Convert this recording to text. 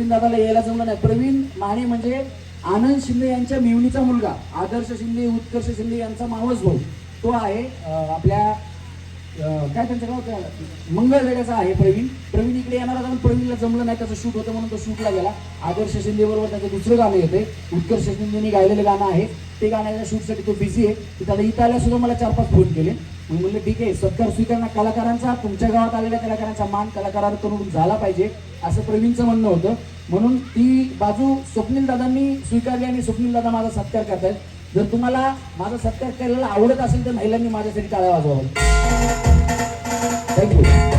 दादाला यायला जमलं नाही. प्रवीण माने म्हणजे आनंद शिंदे यांच्या मिवणीचा मुलगा, आदर्श शिंदे उत्कर्ष शिंदे यांचा मावस भाऊ तो आहे. आपल्या काय त्यांचं नाव मंगळवेड्याचा आहे प्रवीण इकडे येणार होता, प्रवीणला जमलं नाही, त्याचं शूट होतं म्हणून तो शूटला गेला. आदर्श शिंदे बरोबर त्याचं दुसरं गाणं येते, उत्कर्ष शिंदेनी गायलेलं गाणं आहे, ते गाण्याच्या शूटसाठी तो बिझी आहे. त्याला इथं आल्या सुद्धा मला 4-5 फोन केले. मी म्हणलं ठीक आहे, सत्कार स्वीकारणार कलाकारांचा, तुमच्या गावात आलेल्या कलाकारांचा मान कलाकारांकडून झाला पाहिजे असं प्रवीणचं म्हणणं होतं. म्हणून ती बाजू स्वप्नील दादांनी स्वीकारली आणि स्वप्नील दादा माझा सत्कार करतायत. जर तुम्हाला माझा सत्कार करायला आवडत असेल तर महिलांनी माझ्यासाठी टाळ्या वाजवाव्या. थँक्यू.